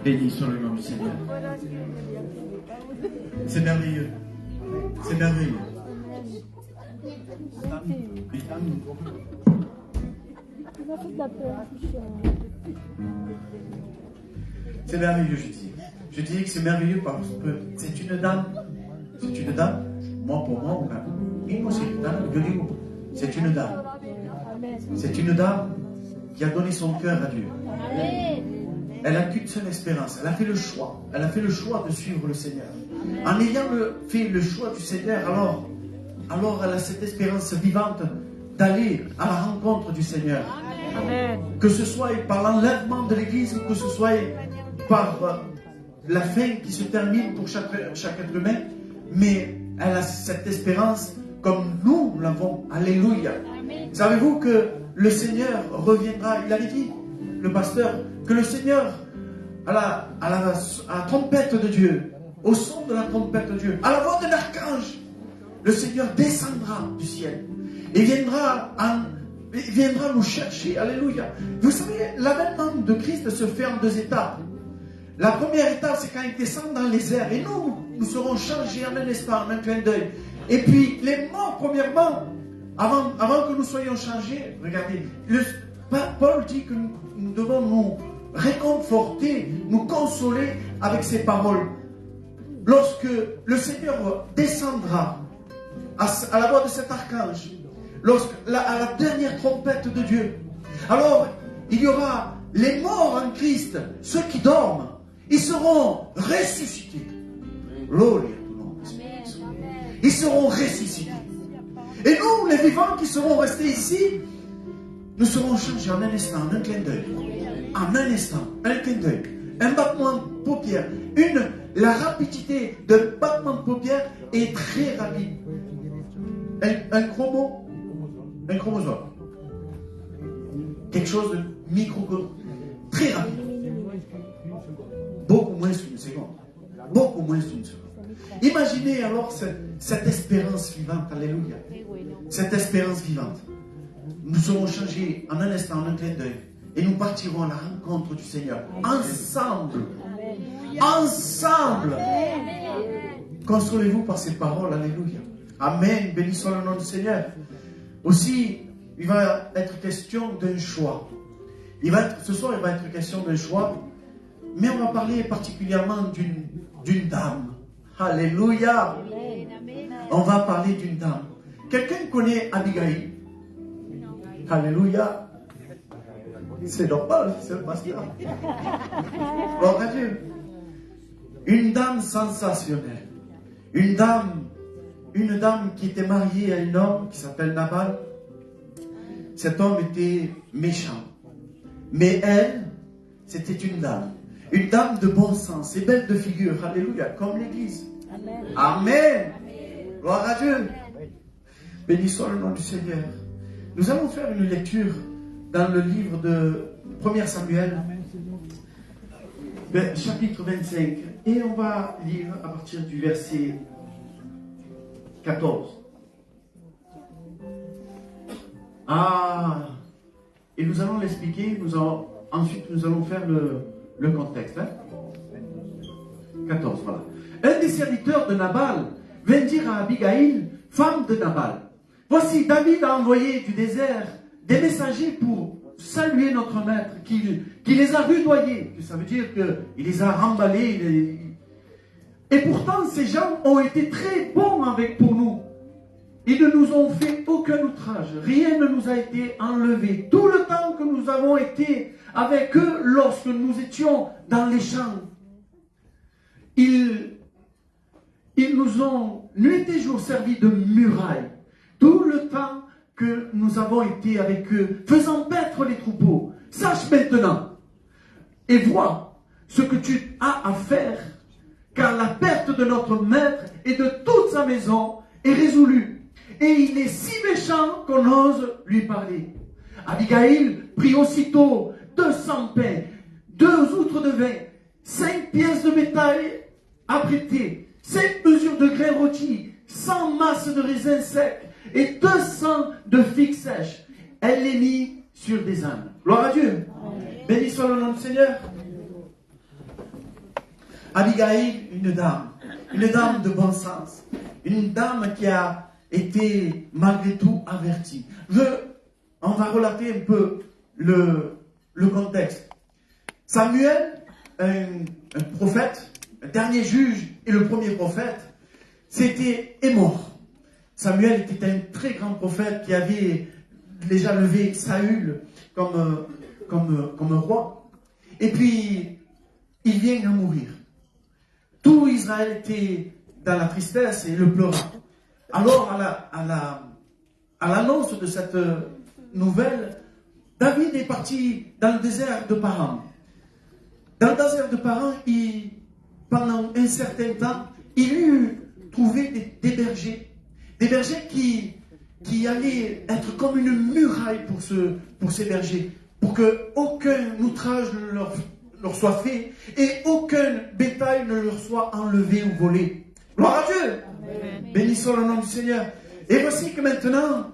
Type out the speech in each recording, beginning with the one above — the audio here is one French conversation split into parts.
Béni soit le nom du Seigneur. C'est merveilleux. C'est merveilleux. C'est merveilleux, je dis. Je dis que c'est merveilleux parce que c'est une dame. C'est une dame. Moi, pour moi, c'est une dame. C'est une dame qui a donné son cœur à Dieu. Elle a qu'une seule espérance. Elle a fait le choix. Elle a fait le choix de suivre le Seigneur. En ayant fait le choix du Seigneur, alors elle a cette espérance vivante d'aller à la rencontre du Seigneur. Amen. Que ce soit par l'enlèvement de l'Église ou que ce soit par la fin qui se termine pour chaque être humain. Mais elle a cette espérance comme nous l'avons. Alléluia. Savez-vous que le Seigneur reviendra? Il avait dit, le pasteur, que le Seigneur, à la trompette de Dieu, au son de la trompette de Dieu, à la voix de l'archange, le Seigneur descendra du ciel et viendra nous chercher. Alléluia. Vous savez, l'avènement de Christ se fait en 2 étapes. La première étape, c'est quand il descend dans les airs. Et nous serons changés en un instant, en un clin d'œil. Et puis, les morts, premièrement, avant que nous soyons changés, regardez, Paul dit que nous devons nous réconforter, nous consoler avec ses paroles. Lorsque le Seigneur descendra à la voix de cet archange, à la dernière trompette de Dieu, alors il y aura les morts en Christ, ceux qui dorment, ils seront ressuscités. Gloire à ton nom. Ils seront ressuscités. Et nous, les vivants qui serons restés ici, nous serons changés en un instant, en un clin d'œil. En un instant, un clin d'œil. Un battement de paupières. La rapidité de battement de paupières est très rapide. Un chromosome. Quelque chose de très rapide. Beaucoup moins qu'une seconde. Beaucoup moins qu'une seconde. Imaginez alors cette espérance vivante. Alléluia. Cette espérance vivante. Nous serons changés en un instant, en un clin d'œil. Et nous partirons à la rencontre du Seigneur. Ensemble. Ensemble. Consolez-vous par ces paroles. Alléluia. Amen. Béni soit le nom du Seigneur. Aussi, il va être question d'un choix. Ce soir, il va être question d'un choix. Mais on va parler particulièrement d'une dame. Alléluia. On va parler d'une dame. Quelqu'un connaît Abigail? Alléluia. C'est normal, c'est le pasteur. Gloire à Dieu. Une dame sensationnelle. Une dame qui était mariée à un homme qui s'appelle Nabal. Cet homme était méchant. Mais elle, c'était une dame. Une dame de bon sens et belle de figure. Alléluia. Comme l'Église. Amen. Amen. Gloire à Dieu. Béni soit le nom du Seigneur. Nous allons faire une lecture dans le livre de 1 Samuel, chapitre 25. Et on va lire à partir du verset 14. Et nous allons l'expliquer. Ensuite, nous allons faire le contexte. 14, voilà. Un des serviteurs de Nabal vint dire à Abigail, femme de Nabal, voici, David a envoyé du désert des messagers pour saluer notre maître, qui les a rudoyés. Ça veut dire qu'il les a remballés. Et pourtant, ces gens ont été très bons pour nous. Ils ne nous ont fait aucun outrage. Rien ne nous a été enlevé. Tout le temps que nous avons été avec eux, lorsque nous étions dans les champs, ils nous ont nuit et jour servi de muraille. Tout le temps que nous avons été avec eux, faisant paître les troupeaux. Sache maintenant et vois ce que tu as à faire, car la perte de notre maître et de toute sa maison est résolue. Et il est si méchant qu'on ose lui parler. Abigail prit aussitôt 200 pains, 2 outres de vin, 5 pièces de bétail apprêtées, 5 mesures de grains rôtis, 100 masses de raisins secs et 200 de figues sèches. Elle les mit sur des ânes. Gloire à Dieu. Béni soit le nom du Seigneur. Abigail, une dame de bon sens, une dame qui a été malgré tout avertie. On va relater un peu le contexte. Samuel, un prophète, un dernier juge et le premier prophète, est mort. Samuel était un très grand prophète qui avait déjà levé Saül comme roi. Et puis, il vient à mourir. Tout Israël était dans la tristesse et le pleura. Alors, à l'annonce de cette nouvelle, David est parti dans le désert de Paran. Dans le désert de Paran, pendant un certain temps, il eut trouvé des bergers qui allaient être comme une muraille pour ces bergers, pour qu'aucun outrage ne leur soit fait et aucun bétail ne leur soit enlevé ou volé. Gloire à Dieu. Béni soit le nom du Seigneur. Et voici que maintenant,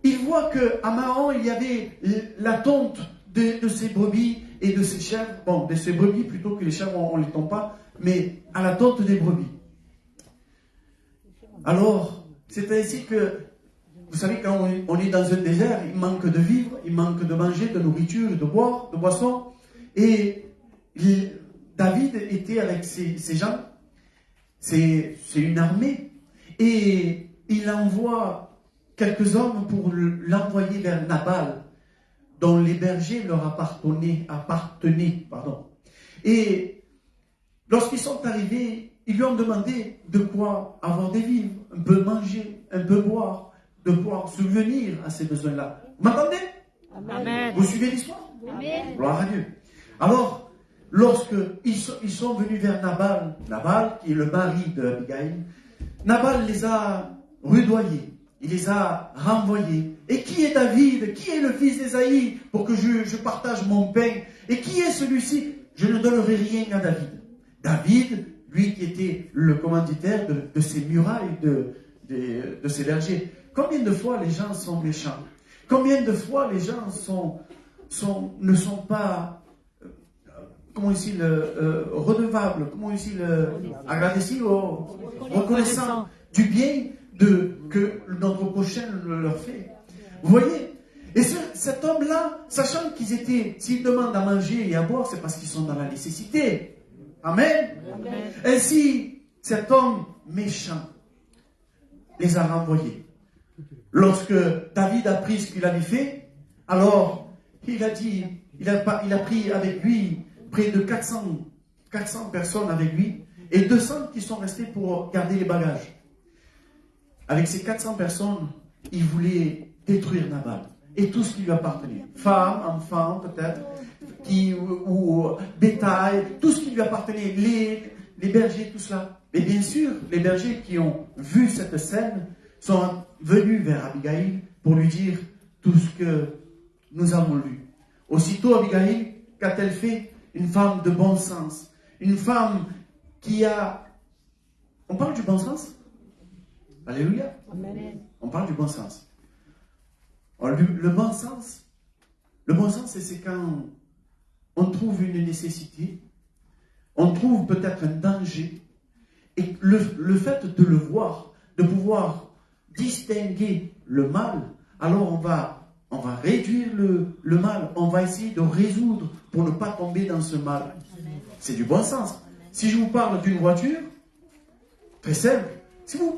il voit qu'à Maon, il y avait la tonte de ses brebis et de ses chèvres. Bon, de ses brebis plutôt que les chèvres, on ne les tombe pas, mais à la tonte des brebis. Alors, c'est ainsi que, vous savez, quand on est dans un désert, il manque de vivre, il manque de manger, de nourriture, de boire, de boissons. Et David était avec ses gens. C'est une armée. Et il envoie quelques hommes pour l'envoyer vers Nabal, dont les bergers leur appartenaient. Et lorsqu'ils sont arrivés, ils lui ont demandé de quoi avoir des vivres, un peu manger, un peu boire, de pouvoir subvenir à ces besoins-là. Vous m'entendez? Amen. Vous suivez l'histoire? Amen. Gloire à Dieu. Alors, lorsqu'ils sont venus vers Nabal, qui est le mari d'Abigail, Nabal les a rudoyés, il les a renvoyés. Et qui est David? Qui est le fils d'Ésaïe pour que je partage mon pain? Et qui est celui-ci? Je ne donnerai rien à David. David, lui qui était le commanditaire de ces murailles, de ces bergers. Combien de fois les gens sont méchants? Combien de fois les gens ne sont pas, redevables, agradecés ou reconnaissants du bien que notre prochain leur fait. Vous voyez? Et cet homme-là, sachant s'ils demandent à manger et à boire, c'est parce qu'ils sont dans la nécessité. Amen. Amen. Ainsi, cet homme méchant les a renvoyés. Lorsque David a pris ce qu'il avait fait, alors il a pris avec lui près de 400 personnes avec lui et 200 qui sont restés pour garder les bagages. Avec ces 400 personnes, il voulait détruire Nabal et tout ce qui lui appartenait. Femmes, enfants peut-être, ou bétail, tout ce qui lui appartenait, les bergers, tout cela. Et bien sûr, les bergers qui ont vu cette scène sont venus vers Abigail pour lui dire tout ce que nous avons lu. Aussitôt, Abigail, qu'a-t-elle fait? Une femme de bon sens. Une femme qui a... On parle du bon sens? Alléluia. Amen. On parle du bon sens. Alors, le bon sens, c'est quand on trouve une nécessité, on trouve peut-être un danger, et le fait de le voir, de pouvoir distinguer le mal, alors on va réduire le mal, on va essayer de résoudre pour ne pas tomber dans ce mal. C'est du bon sens. Si je vous parle d'une voiture, très simple, si vous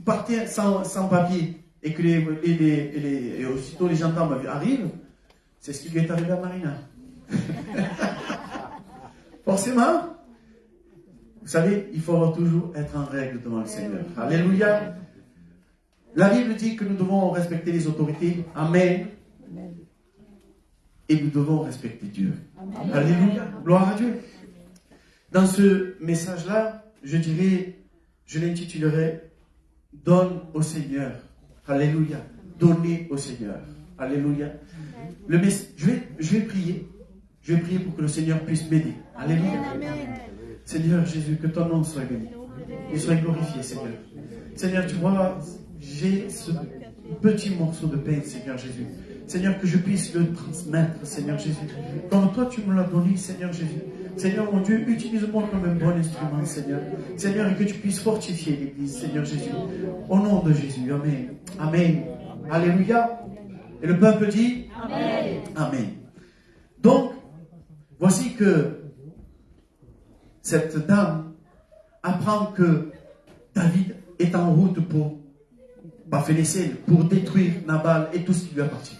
partez sans papier et que et aussitôt les gendarmes arrivent, c'est ce qui lui est arrivé à Marina. Forcément, vous savez, il faut toujours être en règle devant le Seigneur. Alléluia. La Bible dit que nous devons respecter les autorités. Amen. Et nous devons respecter Dieu. Amen. Alléluia. Gloire à Dieu. Dans ce message-là, je l'intitulerai Donne au Seigneur. Alléluia. Donnez au Seigneur. Alléluia. Je vais prier. Je vais prier pour que le Seigneur puisse m'aider. Alléluia. Amen. Seigneur Jésus, que ton nom soit béni. Il soit glorifié, Seigneur. Seigneur, tu vois, j'ai ce petit morceau de pain, Seigneur Jésus. Seigneur, que je puisse le transmettre, Seigneur Jésus. Comme toi, tu me l'as donné, Seigneur Jésus. Seigneur, mon Dieu, utilise-moi comme un bon instrument, Seigneur. Seigneur, et que tu puisses fortifier l'Église, Seigneur Jésus. Au nom de Jésus, Amen. Amen. Alléluia. Et le peuple dit Amen. Amen. Donc, voici que cette dame apprend que David est en route pour Baphénessel, pour détruire Nabal et tout ce qui lui appartient.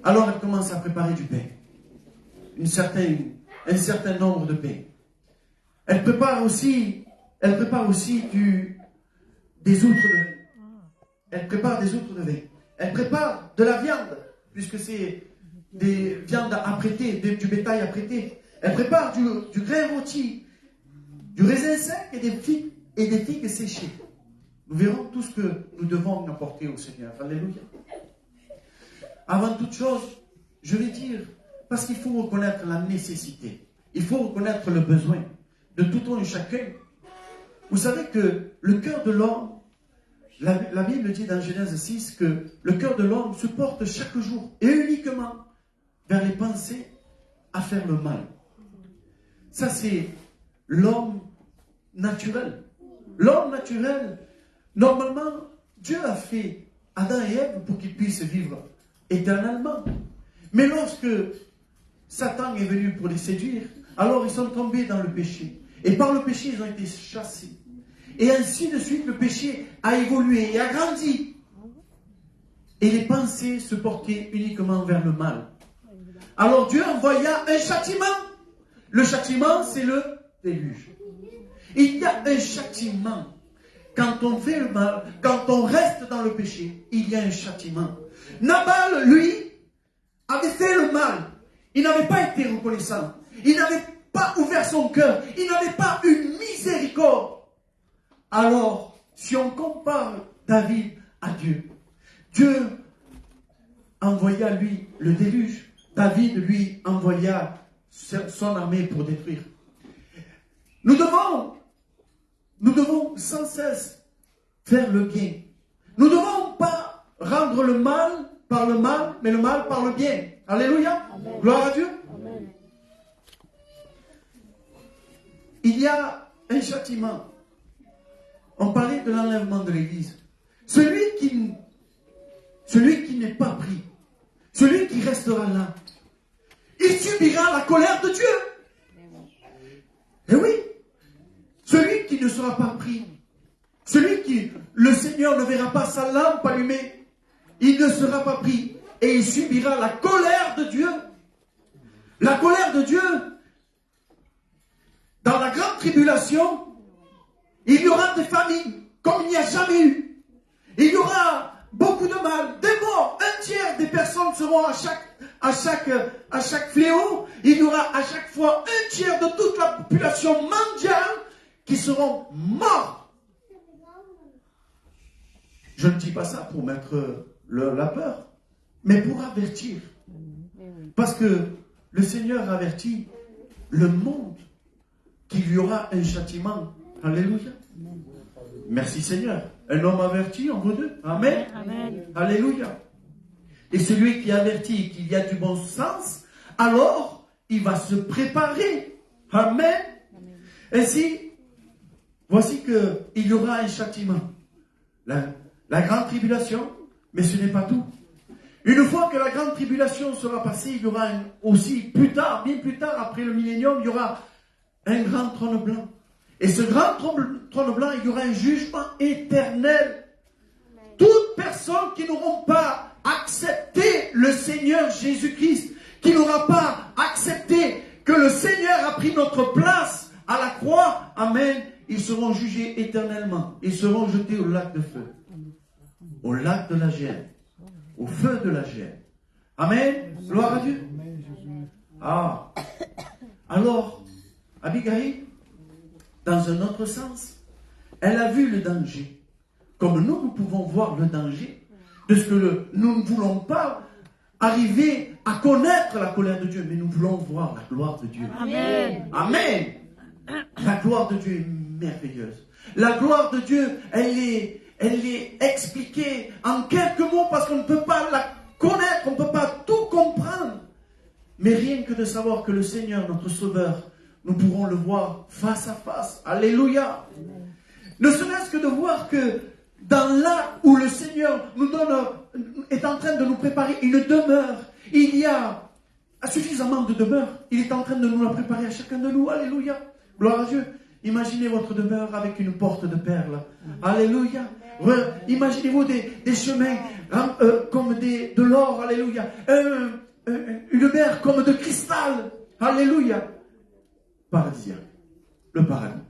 Alors elle commence à préparer du pain. Un certain nombre de pains. Elle prépare aussi des outres de vin. Elle prépare des outres de vin. Elle prépare de la viande, puisque c'est des viandes apprêtées, du bétail apprêté. Elle prépare du grain rôti, du raisin sec et des figues séchées. Nous verrons tout ce que nous devons apporter au Seigneur. Alléluia. Avant toute chose, je vais dire, parce qu'il faut reconnaître la nécessité. Il faut reconnaître le besoin de tout un chacun. Vous savez que le cœur de l'homme, la Bible dit dans Genèse 6 que le cœur de l'homme se porte chaque jour et uniquement vers les pensées à faire le mal. Ça, c'est l'homme naturel. L'homme naturel, normalement, Dieu a fait Adam et Ève pour qu'ils puissent vivre éternellement. Mais lorsque Satan est venu pour les séduire, alors ils sont tombés dans le péché. Et par le péché, ils ont été chassés. Et ainsi de suite, le péché a évolué et a grandi. Et les pensées se portaient uniquement vers le mal. Alors Dieu envoya un châtiment. Le châtiment, c'est le déluge. Il y a un châtiment. Quand on fait le mal, quand on reste dans le péché, il y a un châtiment. Nabal, lui, avait fait le mal. Il n'avait pas été reconnaissant. Il n'avait pas ouvert son cœur. Il n'avait pas une miséricorde. Alors, si on compare David à Dieu, Dieu envoya lui le déluge. David lui envoya son armée pour détruire. Nous devons sans cesse faire le bien. Nous ne devons pas rendre le mal par le mal, mais le mal par le bien. Alléluia. Amen. Gloire à Dieu. Amen. Il y a un châtiment. On parlait de l'enlèvement de l'Église. Celui qui n'est pas pris, celui qui restera là, il subira la colère de Dieu. Et oui, celui qui ne sera pas pris, celui qui, le Seigneur ne verra pas sa lampe allumée, il ne sera pas pris et il subira la colère de Dieu. La colère de Dieu, dans la grande tribulation, il y aura des famines comme il n'y a jamais eu. Il y aura beaucoup de mal, des morts. Un tiers des personnes seront à chaque fléau. Il y aura à chaque fois un tiers de toute la population mondiale qui seront morts. Je ne dis pas ça pour mettre la peur, mais pour avertir. Parce que le Seigneur avertit le monde qu'il y aura un châtiment. Alléluia. Merci Seigneur. Un homme averti, on veut deux. Amen. Amen. Alléluia. Et celui qui avertit qu'il y a du bon sens, alors il va se préparer. Amen. Amen. Ainsi, voici qu'il y aura un châtiment. La grande tribulation, mais ce n'est pas tout. Une fois que la grande tribulation sera passée, il y aura aussi plus tard, bien plus tard, après le millénium, il y aura un grand trône blanc. Et ce grand trône blanc, il y aura un jugement éternel. Toute personne qui n'auront pas accepté le Seigneur Jésus-Christ, qui n'aura pas accepté que le Seigneur a pris notre place à la croix, amen, ils seront jugés éternellement. Ils seront jetés au lac de feu, au lac de la Géhenne, au feu de la Géhenne. Amen. Gloire à Dieu. Ah. Alors, Abigail, dans un autre sens, elle a vu le danger. Comme nous pouvons voir le danger de ce que nous ne voulons pas arriver à connaître la colère de Dieu, mais nous voulons voir la gloire de Dieu. Amen. Amen. La gloire de Dieu est merveilleuse. La gloire de Dieu, elle elle est expliquée en quelques mots parce qu'on ne peut pas la connaître, on ne peut pas tout comprendre. Mais rien que de savoir que le Seigneur, notre Sauveur, nous pourrons le voir face à face. Alléluia. Ne serait-ce que de voir que dans là où le Seigneur nous donne, est en train de nous préparer une demeure, il y a suffisamment de demeures. Il est en train de nous la préparer à chacun de nous. Alléluia. Gloire à Dieu. Imaginez votre demeure avec une porte de perles. Alléluia. Imaginez-vous des chemins comme de l'or. Alléluia. Une mer comme de cristal. Alléluia. Paradisiaque. Le paradis.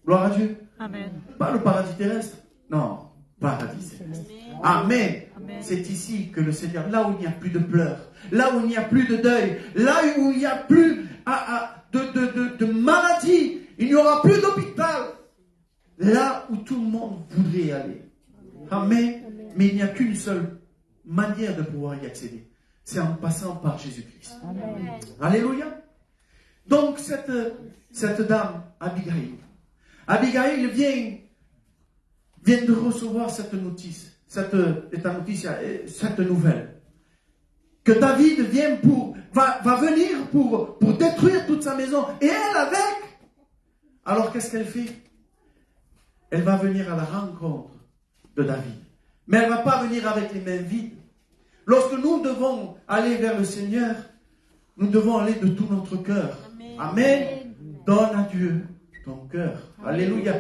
Gloire à Dieu. Amen. Pas le paradis terrestre. Non. Paradis céleste. Amen. Amen. C'est ici que le Seigneur, là où il n'y a plus de pleurs, là où il n'y a plus de deuil, là où il n'y a plus de maladie, il n'y aura plus d'hôpital. Là où tout le monde voudrait aller. Amen. Mais il n'y a qu'une seule manière de pouvoir y accéder. C'est en passant par Jésus-Christ. Alléluia. Donc cette dame, Abigail vient de recevoir cette notice, cette nouvelle. Que David va venir pour détruire toute sa maison. Et elle avec. Alors qu'est-ce qu'elle fait? Elle va venir à la rencontre de David. Mais elle ne va pas venir avec les mains vides. Lorsque nous devons aller vers le Seigneur, nous devons aller de tout notre cœur. Amen. Donne à Dieu ton cœur. Alléluia.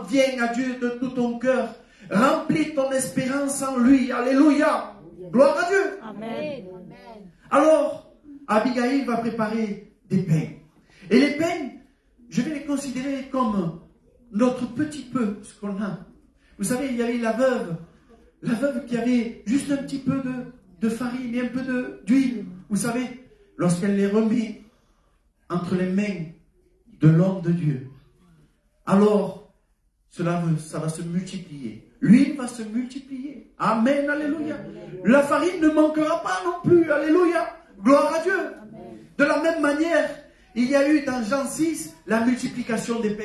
Viens à Dieu de tout ton cœur. Remplis ton espérance en lui. Alléluia. Gloire à Dieu. Amen. Alors, Abigail va préparer des pains. Et les pains, je vais les considérer comme notre petit peu, ce qu'on a. Vous savez, il y avait la veuve qui avait juste un petit peu de farine et un peu d'huile. Vous savez, lorsqu'elle les remet entre les mains de l'homme de Dieu, alors ça va se multiplier. L'huile va se multiplier. Amen, alléluia. La farine ne manquera pas non plus. Alléluia. Gloire à Dieu. De la même manière, il y a eu dans Jean 6 la multiplication des pains.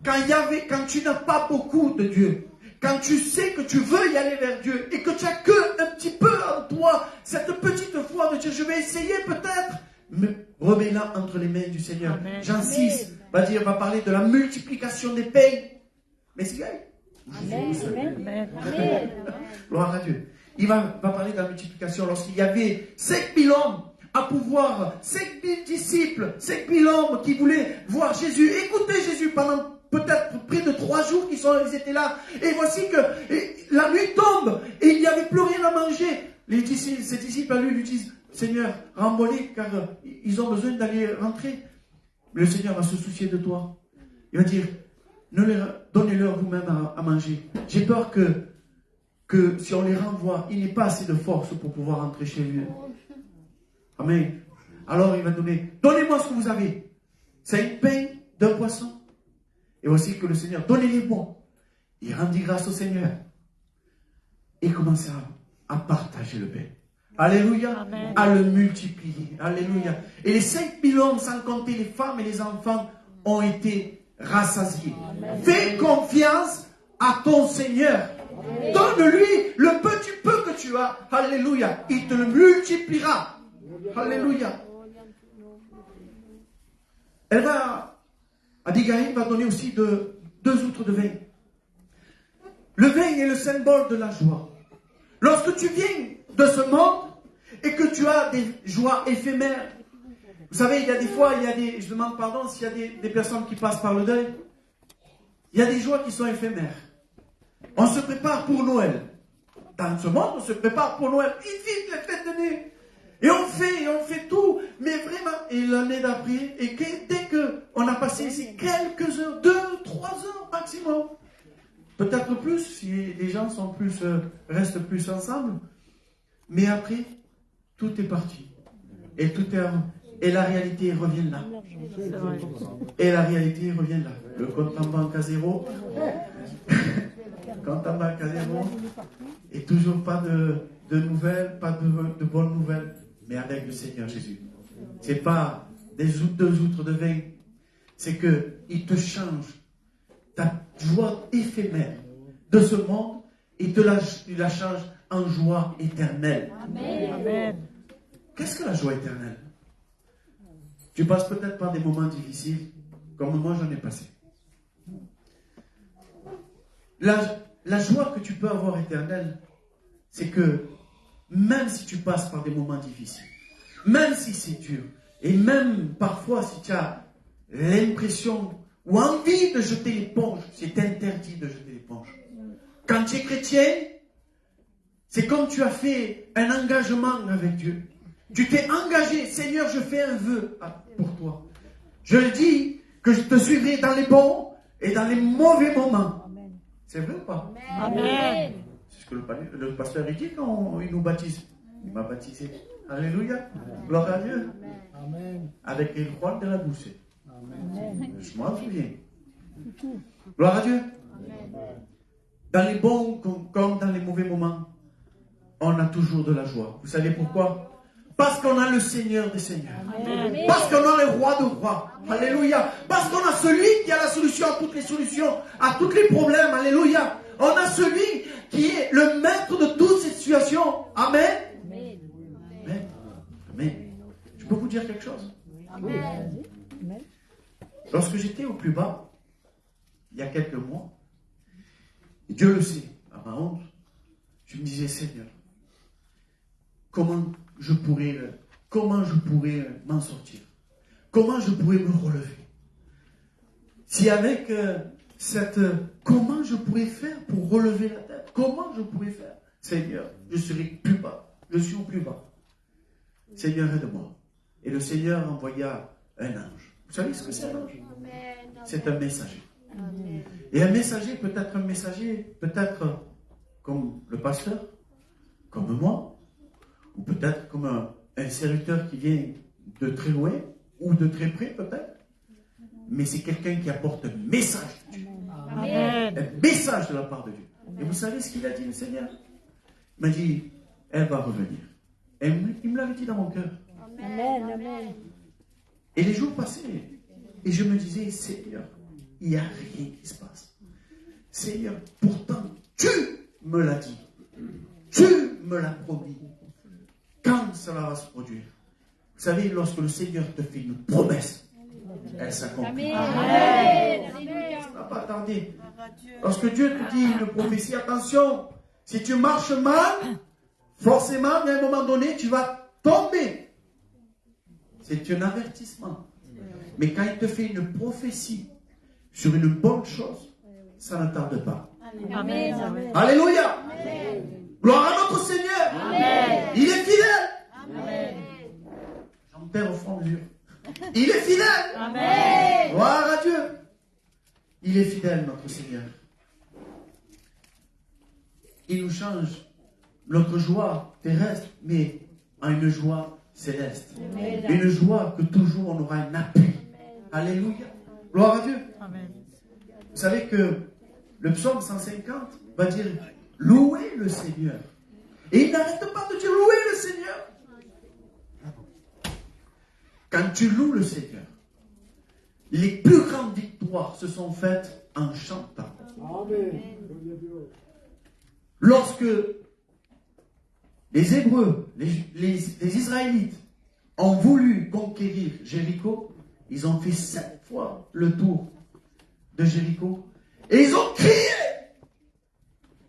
Quand tu n'as pas beaucoup de Dieu, quand tu sais que tu veux y aller vers Dieu et que tu as que un petit peu en toi, cette petite foi de Dieu, je vais essayer peut-être, mais remets-la entre les mains du Seigneur. Amen. Jean 6 va parler de la multiplication des pains. Mais c'est vrai. Amen. Gloire à Dieu. Il va parler de la multiplication lorsqu'il y avait 5000 hommes à pouvoir, 5000 disciples, 5000 hommes qui voulaient voir Jésus, écouter Jésus pendant peut-être près de 3 jours ils étaient là. Et voici que la nuit tombe et il n'y avait plus rien à manger. Ses disciples à lui disent, Seigneur, rends-moi-les car ils ont besoin d'aller rentrer. Mais le Seigneur va se soucier de toi. Il va dire, donnez-leur vous-même à manger. J'ai peur que si on les renvoie, il n'ait pas assez de force pour pouvoir rentrer chez lui. Amen. Alors il va donner, donnez-moi ce que vous avez. 5 pains, 2 poissons. Et voici que le Seigneur, donnez-les-moi. Il rendit grâce au Seigneur. Et commença à partager le pain. Alléluia. Amen. À le multiplier. Alléluia. Et les 5000 hommes, sans compter les femmes et les enfants, ont été rassasiés. Amen. Fais confiance à ton Seigneur. Amen. Donne-lui le petit peu que tu as. Alléluia. Il te le multipliera. Alléluia. Abigail va donner aussi 2 outres de vin. Le vin est le symbole de la joie. Lorsque tu viens de ce monde et que tu as des joies éphémères, vous savez, il y a des fois, je demande pardon s'il y a des personnes qui passent par le deuil, il y a des joies qui sont éphémères. On se prépare pour Noël. Dans ce monde, on se prépare pour Noël. Vite, les fêtes de nuit. Et on fait tout, mais vraiment, et l'année d'après, et dès qu'on a passé ici quelques heures, 2, 3 heures maximum, peut-être plus, si les gens restent plus ensemble, mais après, tout est parti. Et la réalité revient là. Et la réalité revient là. Le compte en banque à zéro. Compte en banque à zéro. Et toujours pas de nouvelles, pas de bonnes nouvelles. Mais avec le Seigneur Jésus. Ce n'est pas 2 outres de vin. C'est qu'il te change ta joie éphémère de ce monde et tu la changes en joie éternelle. Amen. Qu'est-ce que la joie éternelle? Tu passes peut-être par des moments difficiles, comme moi j'en ai passé. La joie que tu peux avoir éternelle, c'est que même si tu passes par des moments difficiles, même si c'est dur, et même parfois si tu as l'impression ou envie de jeter l'éponge, c'est interdit de jeter l'éponge. Quand tu es chrétien, c'est comme tu as fait un engagement avec Dieu. Tu t'es engagé, Seigneur, je fais un vœu pour toi. Je dis que je te suivrai dans les bons et dans les mauvais moments. C'est vrai ou pas? Amen. C'est ce que le pasteur a dit quand il nous baptise. Il m'a baptisé. Alléluia. Gloire à Dieu. Amen. Avec les rois de la douce. Amen. Je m'en souviens. Gloire à Dieu. Dans les bons comme dans les mauvais moments, on a toujours de la joie. Vous savez pourquoi? Parce qu'on a le Seigneur des Seigneurs. Amen. Parce qu'on a le Roi de Rois. Alléluia. Parce qu'on a celui qui a la solution à toutes les solutions, à tous les problèmes. Alléluia. On a celui qui est le maître de toutes ces situations. Amen. Amen. Amen. Je peux vous dire quelque chose? Amen. Lorsque j'étais au plus bas, il y a quelques mois, et Dieu le sait, à ma honte, je me disais, Seigneur, comment je pourrais m'en sortir? Comment je pourrais me relever? Si avec comment je pourrais faire pour relever la tête? Comment je pourrais faire? Seigneur, je serai plus bas. Je suis au plus bas. Seigneur, aide-moi. Et le Seigneur envoya un ange. Vous savez ce que c'est un ange? C'est un messager. Et un messager peut être peut-être comme le pasteur, comme moi, ou peut-être comme un serviteur qui vient de très loin, ou de très près peut-être. Mais c'est quelqu'un qui apporte un message de Dieu. Amen. Un message de la part de Dieu. Et vous savez ce qu'il a dit, le Seigneur? Il m'a dit, elle va revenir. Et il me l'avait dit dans mon cœur. Amen. Amen. Et les jours passaient, et je me disais, Seigneur, il n'y a rien qui se passe. Seigneur, pourtant, tu me l'as dit. Tu me l'as promis. Quand cela va se produire? Vous savez, lorsque le Seigneur te fait une promesse, elle s'accomplit. Amen. Ça n'a pas tardé. Lorsque Dieu te dit une prophétie, attention, si tu marches mal, forcément, à un moment donné, tu vas tomber. C'est un avertissement. Mais quand il te fait une prophétie sur une bonne chose, ça ne tarde pas. Amen. Amen. Alléluia. Gloire à notre Seigneur. Amen. Il est fidèle. Amen. J'en perds au fond de Dieu. Il est fidèle. Amen. Gloire à Dieu. Il est fidèle, notre Seigneur. Il nous change notre joie terrestre, mais en une joie céleste. Amen. Une joie que toujours on aura un appui. Alléluia. Gloire à Dieu. Amen. Vous savez que le psaume 150 va dire louez le Seigneur. Et il n'arrête pas de dire louez le Seigneur. Quand tu loues le Seigneur, les plus grandes victoires se sont faites en chantant. Amen. Lorsque les Hébreux, les Israélites ont voulu conquérir Jéricho, ils ont fait 7 fois le tour de Jéricho et ils ont crié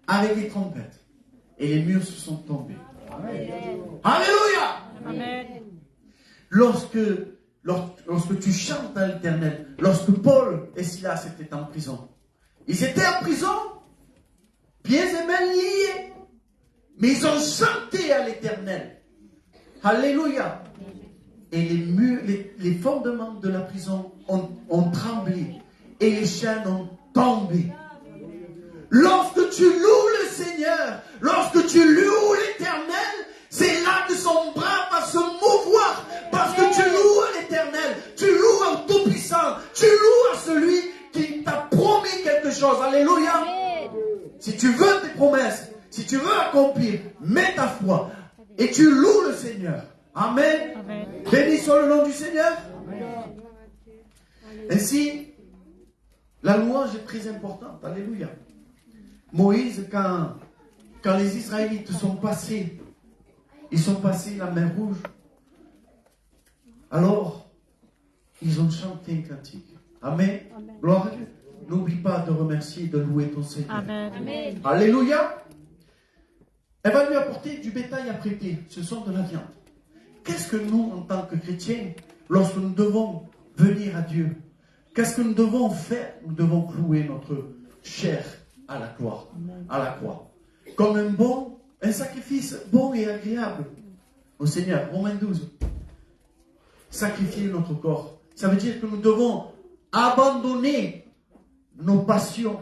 avec des trompettes et les murs se sont tombés. Alléluia. Amen. Lorsque tu chantes à l'Éternel, lorsque Paul et Silas étaient en prison, ils étaient en prison, pieds et mains liés, mais ils ont chanté à l'Éternel. Alléluia. Et les murs, les fondements de la prison ont tremblé et les chaînes ont tombé. Lorsque tu loues le Seigneur, lorsque tu loues l'Éternel, c'est là que son bras va se mouvoir, parce que tu loues l'Éternel, tu loues au Tout-Puissant, tu loues à celui qui t'a promis quelque chose. Alléluia. Si tu veux tes promesses, si tu veux accomplir, mets ta foi et tu loues le Seigneur. Amen. Amen. Béni soit le nom du Seigneur. Ainsi, la louange est très importante. Alléluia. Moïse, quand les Israélites sont passés, ils sont passés la mer Rouge, alors ils ont chanté un cantique. Amen. Gloire à Dieu. N'oublie pas de remercier, de louer ton Seigneur. Amen. Alléluia. Elle va lui apporter du bétail à prêter. Ce sont de la viande. Qu'est-ce que nous, en tant que chrétiens, lorsque nous devons venir à Dieu, qu'est-ce que nous devons faire? Nous devons clouer notre chair à la croix. À la croix. Comme un sacrifice bon et agréable au Seigneur. Romains 12. Sacrifier notre corps. Ça veut dire que nous devons abandonner nos passions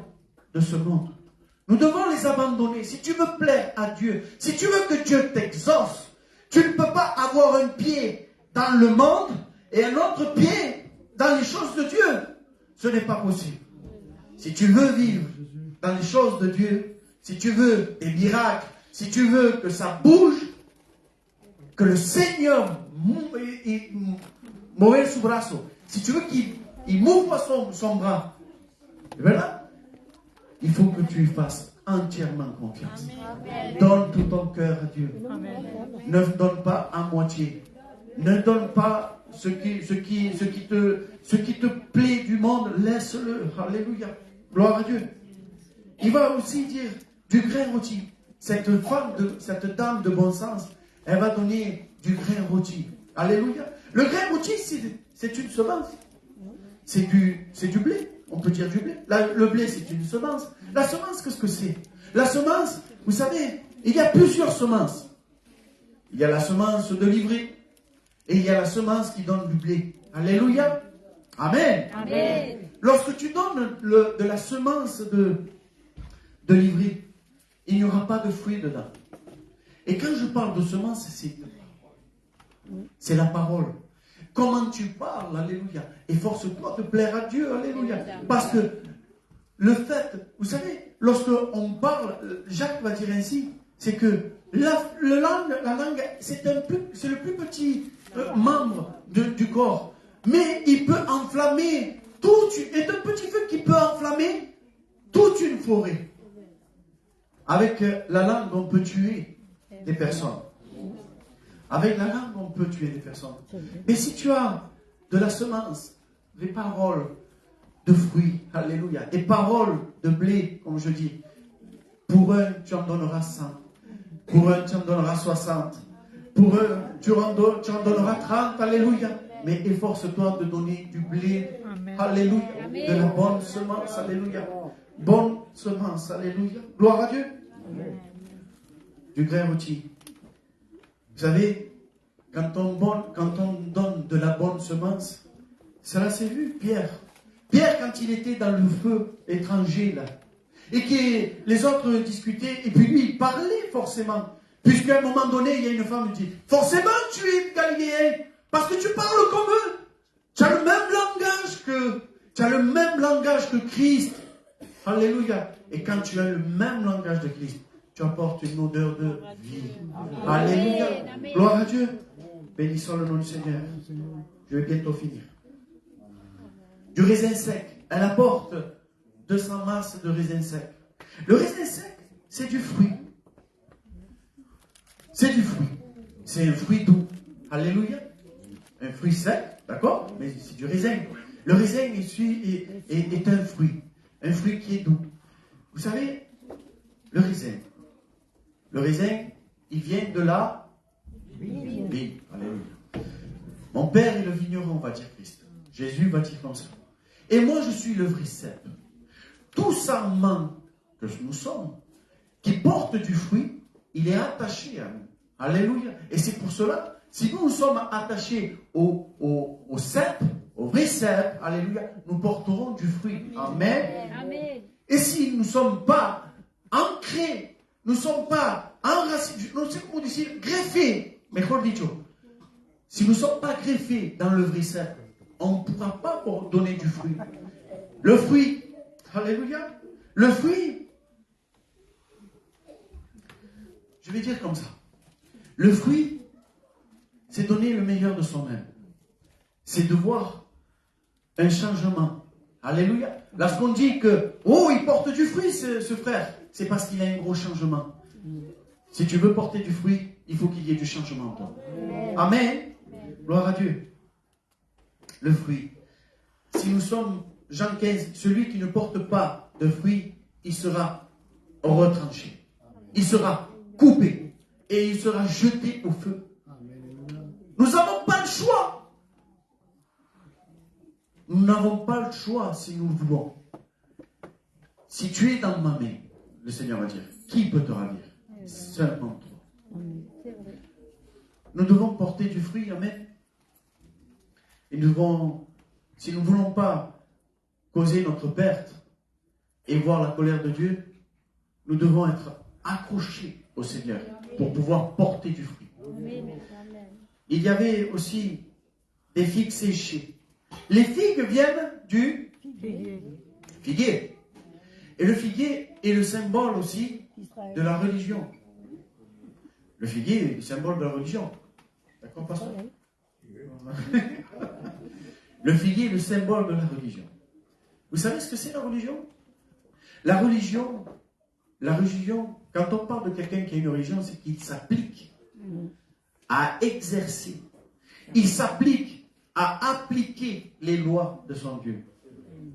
de ce monde. Nous devons les abandonner. Si tu veux plaire à Dieu, si tu veux que Dieu t'exauce, tu ne peux pas avoir un pied dans le monde et un autre pied dans les choses de Dieu. Ce n'est pas possible. Si tu veux vivre dans les choses de Dieu, si tu veux des miracles, si tu veux que ça bouge, que le Seigneur mueva su brazo, si tu veux qu'il m'ouvre son bras, et bien là, il faut que tu fasses entièrement confiance. Amen. Donne tout ton cœur à Dieu. Amen. Ne donne pas à moitié. Ne donne pas ce qui te plaît du monde. Laisse-le. Alléluia. Gloire à Dieu. Il va aussi dire du grain rôti. Cette dame de bon sens, elle va donner du grain rôti. Alléluia. Le grain rôti, c'est une semence. C'est du blé. On peut dire du blé. Le blé, c'est une semence. La semence, qu'est-ce que c'est? La semence, vous savez, il y a plusieurs semences. Il y a la semence de l'ivraie et il y a la semence qui donne du blé. Alléluia. Amen. Amen. Lorsque tu donnes de la semence de l'ivraie, il n'y aura pas de fruits dedans. Et quand je parle de semence, c'est la parole. Comment tu parles, alléluia. Et force-toi de plaire à Dieu, alléluia. Parce que le fait, vous savez, lorsque on parle, Jacques va dire ainsi, c'est que la langue, c'est le plus petit membre du corps. Mais il peut enflammer est un petit feu qui peut enflammer toute une forêt. Avec la langue, on peut tuer des personnes. Avec la langue, on peut tuer des personnes. Mais si tu as de la semence, des paroles de fruits, alléluia, des paroles de blé, comme je dis, pour un, tu en donneras 100. Pour un, tu en donneras 60. Pour un, tu en donneras 30, alléluia. Mais efforce-toi de donner du blé, alléluia, de la bonne semence, alléluia. Bonne semence, alléluia. Gloire à Dieu. Du grain rôti. Vous savez, quand on donne de la bonne semence, cela s'est vu, Pierre. Pierre, quand il était dans le feu étranger, là, et que les autres discutaient, et puis lui, il parlait forcément. Puisqu'à un moment donné, il y a une femme qui dit, forcément tu es galiléen, parce que tu parles comme eux. Tu as le même langage que Christ. Alléluia. Et quand tu as le même langage de Christ, tu apportes une odeur de vie. Alléluia. Gloire à Dieu. Bénissons le nom du Seigneur. Je vais bientôt finir. Du raisin sec. Elle apporte 200 masses de raisin sec. Le raisin sec, c'est du fruit. C'est du fruit. C'est un fruit doux. Alléluia. Un fruit sec, d'accord? Mais c'est du raisin. Le raisin est un fruit. Un fruit qui est doux. Vous savez, le raisin, il vient de la vigne. Alléluia. Mon père est le vigneron, va dire Christ. Jésus va dire comme ça. Et moi, je suis le vrai cep. Tout sarment que nous sommes, qui porte du fruit, il est attaché à nous. Alléluia. Et c'est pour cela, si nous sommes attachés au cep, au vrai cep, alléluia, nous porterons du fruit. Amen. Amen. Et si nous ne sommes pas ancrés, nous ne sommes pas enracinés, nous sommes, comment dire, greffés, mejor dicho, si nous ne sommes pas greffés dans le vrai cep, on ne pourra pas donner du fruit. Le fruit, alléluia, le fruit, je vais dire comme ça, le fruit, c'est donner le meilleur de soi-même. C'est de voir un changement. Alléluia. Lorsqu'on dit que, oh, il porte du fruit, ce frère. c'est parce qu'il y a un gros changement. Si tu veux porter du fruit, il faut qu'il y ait du changement en toi. Amen. Gloire à Dieu. Le fruit. Si nous sommes, Jean 15, celui qui ne porte pas de fruit, il sera retranché. Il sera coupé. Et il sera jeté au feu. Nous n'avons pas le choix. Nous n'avons pas le choix si nous le voulons. Si tu es dans ma main, le Seigneur va dire, qui peut te ravir? Seulement toi. Nous devons porter du fruit, amen. Et nous devons, si nous ne voulons pas causer notre perte et voir la colère de Dieu, nous devons être accrochés au Seigneur pour pouvoir porter du fruit. Il y avait aussi des figues séchées. Les figues viennent du figuier. Et le figuier est le symbole aussi de la religion. Le figuier est le symbole de la religion. D'accord, pasteur? Le figuier est le symbole de la religion. Vous savez ce que c'est la religion? La religion, quand on parle de quelqu'un qui a une religion, c'est qu'il s'applique à exercer. Il s'applique à appliquer les lois de son Dieu.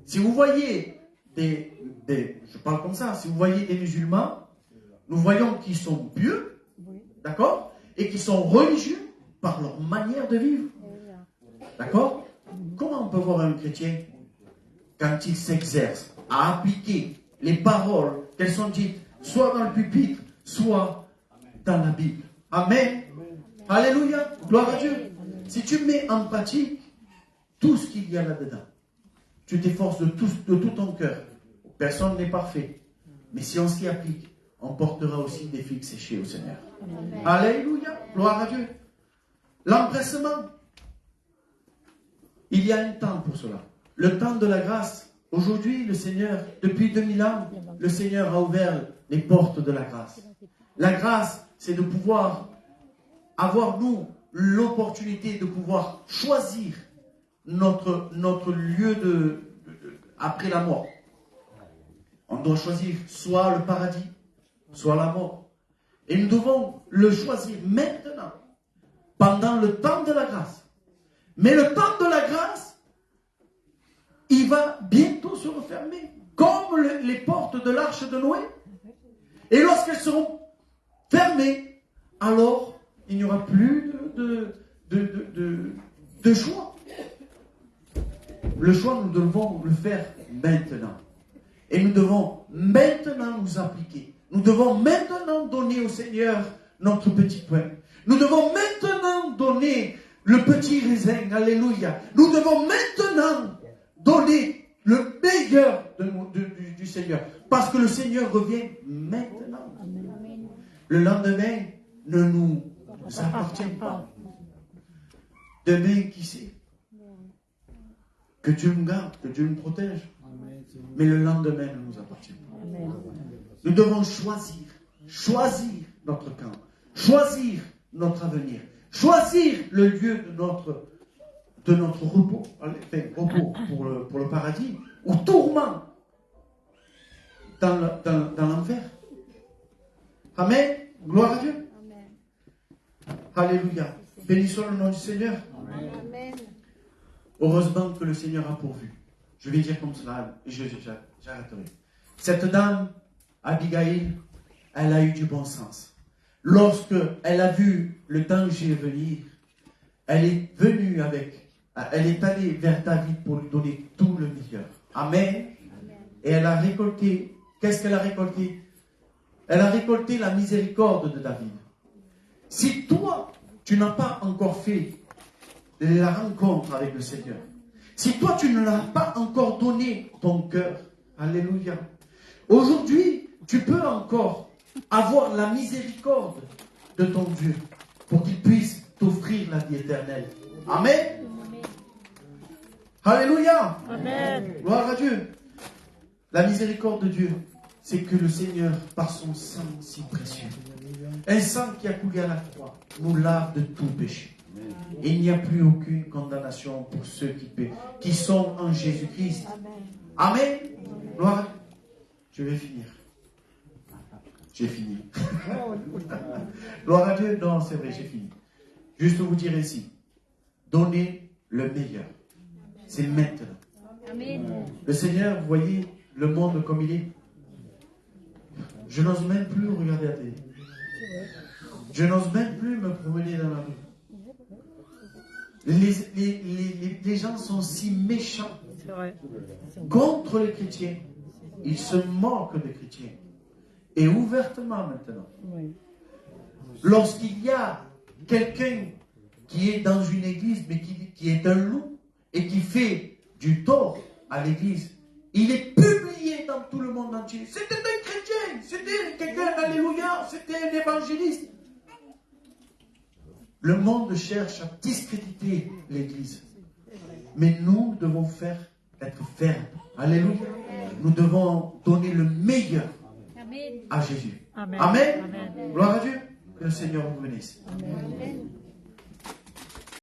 Si vous voyez je parle comme ça, si vous voyez des musulmans, nous voyons qu'ils sont pieux, d'accord, et qu'ils sont religieux par leur manière de vivre. D'accord? Comment on peut voir un chrétien quand il s'exerce à appliquer les paroles qu'elles sont dites, soit dans le pupitre, soit dans la Bible? Amen. Alléluia. Gloire à Dieu. Si tu mets en pratique tout ce qu'il y a là-dedans, tu t'efforces de tout ton cœur. Personne n'est parfait. Mais si on s'y applique, on portera aussi des figues séchées au Seigneur. Amen. Alléluia. Gloire à Dieu. L'empressement. Il y a un temps pour cela. Le temps de la grâce. Aujourd'hui, le Seigneur, depuis 2000 ans, le Seigneur a ouvert les portes de la grâce. La grâce, c'est de pouvoir avoir, nous, l'opportunité de pouvoir choisir notre lieu après la mort. On doit choisir soit le paradis, soit la mort. Et nous devons le choisir maintenant, pendant le temps de la grâce. Mais le temps de la grâce, il va bientôt se refermer, comme les portes de l'arche de Noé. Et lorsqu'elles seront fermées, alors il n'y aura plus de choix. Le choix, nous devons le faire maintenant. Et nous devons maintenant nous appliquer. Nous devons maintenant donner au Seigneur notre petit pain. Nous devons maintenant donner le petit raisin. Alléluia. Nous devons maintenant donner le meilleur du Seigneur. Parce que le Seigneur revient maintenant. Le lendemain ne nous appartient pas. Demain, qui sait? Que Dieu nous garde, que Dieu nous protège. Mais le lendemain ne nous appartient pas. Nous devons choisir notre camp, choisir notre avenir, choisir le lieu de notre repos, enfin, repos pour le paradis, ou tourment dans l'enfer. Amen. Gloire à Dieu. Amen. Alléluia. Bénissons le nom du Seigneur. Amen. Heureusement que le Seigneur a pourvu. Je vais dire comme cela, et j'arrêterai. Cette dame, Abigail, elle a eu du bon sens. Lorsque elle a vu le danger venir, elle est allée vers David pour lui donner tout le meilleur. Amen. Et elle a récolté, qu'est-ce qu'elle a récolté? Elle a récolté la miséricorde de David. Si toi, tu n'as pas encore fait la rencontre avec le Seigneur, si toi, tu ne l'as pas encore donné ton cœur, alléluia, aujourd'hui, tu peux encore avoir la miséricorde de ton Dieu pour qu'il puisse t'offrir la vie éternelle. Amen. Alléluia. Amen. Gloire à Dieu. La miséricorde de Dieu, c'est que le Seigneur, par son sang si précieux, un sang qui a coulé à la croix, nous lave de tout péché. Et il n'y a plus aucune condamnation pour ceux qui sont en Jésus-Christ. Amen. Gloire à Dieu. Je vais finir. J'ai fini. Gloire à Dieu. Non, c'est vrai, j'ai fini. Juste vous dire ici, donnez le meilleur. C'est maintenant. Amen. Le Seigneur, vous voyez le monde comme il est. Je n'ose même plus regarder la télé. Je n'ose même plus me promener dans la rue. Les gens sont si méchants C'est vrai. contre les chrétiens. Ils se moquent des chrétiens. Et ouvertement maintenant. Lorsqu'il y a quelqu'un qui est dans une église, mais qui est un loup, et qui fait du tort à l'église, il est publié dans tout le monde entier. C'était un chrétien, c'était quelqu'un, alléluia, c'était un évangéliste. Le monde cherche à discréditer l'église. Mais nous devons être fermes. Alléluia. Nous devons donner le meilleur à Jésus. Amen. Amen. Amen. Gloire à Dieu. Que le Seigneur vous bénisse. Amen.